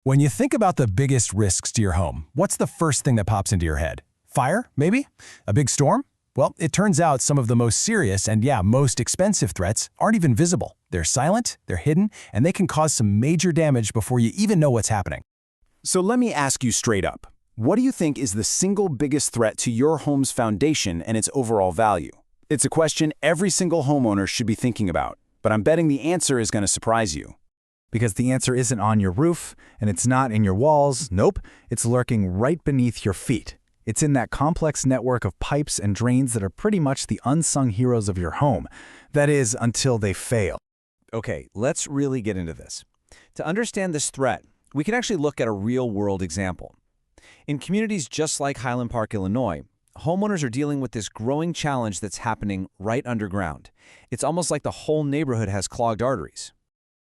When you think about the biggest risks to your home, what's the first thing that pops into your head? Fire, maybe? A big storm? Well, it turns out some of the most serious and most expensive threats aren't even visible. They're silent, they're hidden, and they can cause some major damage before you even know what's happening. So let me ask you straight up. What do you think is the single biggest threat to your home's foundation and its overall value? It's a question every single homeowner should be thinking about, but I'm betting the answer is going to surprise you. Because the answer isn't on your roof, and it's not in your walls. Nope, it's lurking right beneath your feet. It's in that complex network of pipes and drains that are pretty much the unsung heroes of your home. That is, until they fail. Okay, let's really get into this. To understand this threat, we can actually look at a real-world example. In communities just like Highland Park, Illinois, homeowners are dealing with this growing challenge that's happening right underground. It's almost like the whole neighborhood has clogged arteries.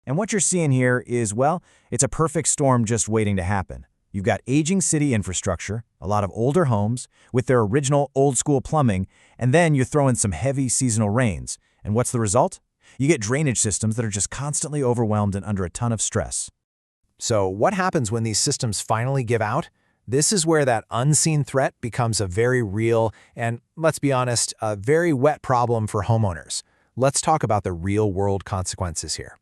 And what you're seeing here is, well, it's a perfect storm just waiting to happen. You've got aging city infrastructure, a lot of older homes with their original old-school plumbing, and then you throw in some heavy seasonal rains. And what's the result? You get drainage systems that are just constantly overwhelmed and under a ton of stress. So what happens when these systems finally give out? This is where that unseen threat becomes a very real and, let's be honest, a very wet problem for homeowners. Let's talk about the real-world consequences here.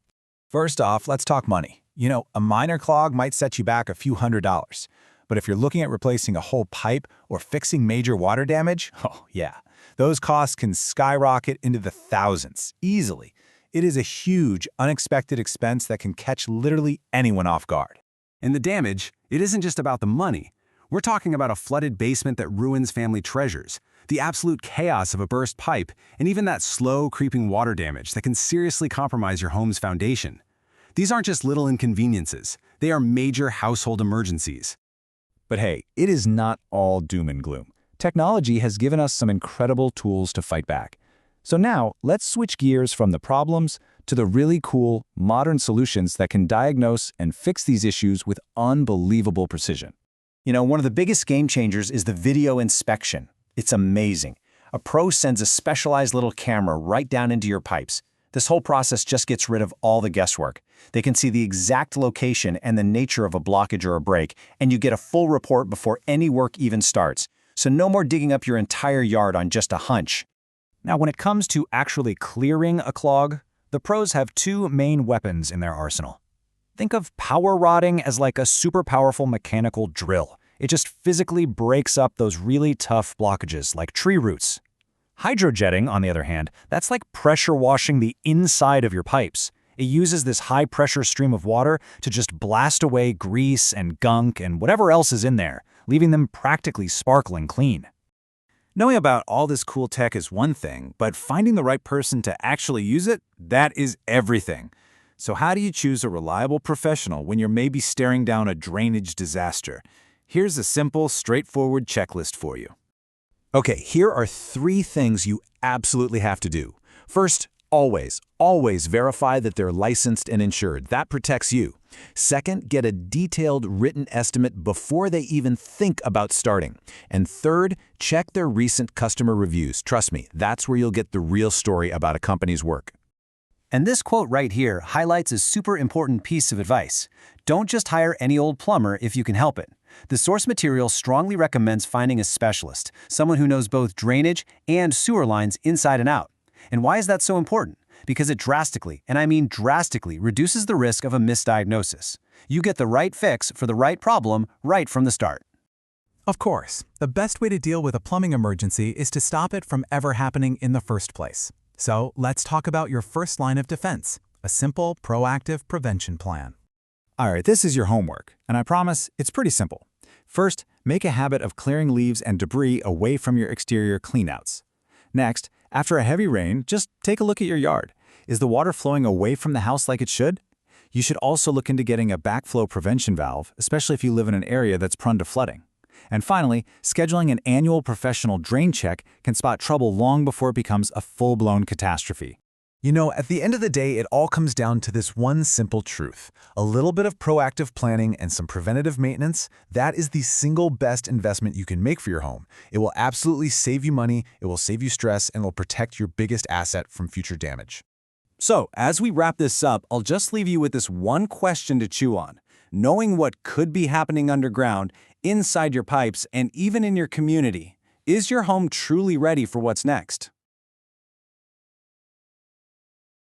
First off, let's talk money. You know, a minor clog might set you back a few $100s. But if you're looking at replacing a whole pipe or fixing major water damage, oh yeah, those costs can skyrocket into the thousands, easily. It is a huge, unexpected expense that can catch literally anyone off guard. And the damage, it isn't just about the money. We're talking about a flooded basement that ruins family treasures, the absolute chaos of a burst pipe, and even that slow, creeping water damage that can seriously compromise your home's foundation. These aren't just little inconveniences. They are major household emergencies. But hey, it is not all doom and gloom. Technology has given us some incredible tools to fight back. So now, let's switch gears from the problems to the really cool, modern solutions that can diagnose and fix these issues with unbelievable precision. You know, one of the biggest game changers is the video inspection. It's amazing. A pro sends a specialized little camera right down into your pipes. This whole process just gets rid of all the guesswork. They can see the exact location and the nature of a blockage or a break, and you get a full report before any work even starts. So no more digging up your entire yard on just a hunch. Now, when it comes to actually clearing a clog, the pros have two main weapons in their arsenal. Think of power rodding as like a super powerful mechanical drill. It just physically breaks up those really tough blockages like tree roots. Hydrojetting, on the other hand, that's like pressure washing the inside of your pipes. It uses this high-pressure stream of water to just blast away grease and gunk and whatever else is in there, leaving them practically sparkling clean. Knowing about all this cool tech is one thing, but finding the right person to actually use it, that is everything. So how do you choose a reliable professional when you're maybe staring down a drainage disaster? Here's a simple, straightforward checklist for you. Okay, here are 3 things you absolutely have to do. First, always verify that they're licensed and insured. That protects you. Second, get a detailed written estimate before they even think about starting. And third, check their recent customer reviews. Trust me, that's where you'll get the real story about a company's work. And this quote right here highlights a super important piece of advice. Don't just hire any old plumber if you can help it. The source material strongly recommends finding a specialist, someone who knows both drainage and sewer lines inside and out. And why is that so important? Because it drastically, and I mean drastically, reduces the risk of a misdiagnosis. You get the right fix for the right problem right from the start. Of course, the best way to deal with a plumbing emergency is to stop it from ever happening in the first place. So let's talk about your first line of defense, a simple, proactive prevention plan. All right, this is your homework, and I promise it's pretty simple. First, make a habit of clearing leaves and debris away from your exterior cleanouts. Next, after a heavy rain, just take a look at your yard. Is the water flowing away from the house like it should? You should also look into getting a backflow prevention valve, especially if you live in an area that's prone to flooding. And finally, scheduling an annual professional drain check can spot trouble long before it becomes a full-blown catastrophe. You know, at the end of the day, it all comes down to this one simple truth. A little bit of proactive planning and some preventative maintenance, that is the single best investment you can make for your home. It will absolutely save you money, it will save you stress, and it will protect your biggest asset from future damage. So, as we wrap this up, I'll just leave you with this one question to chew on. Knowing what could be happening underground, inside your pipes, and even in your community, is your home truly ready for what's next?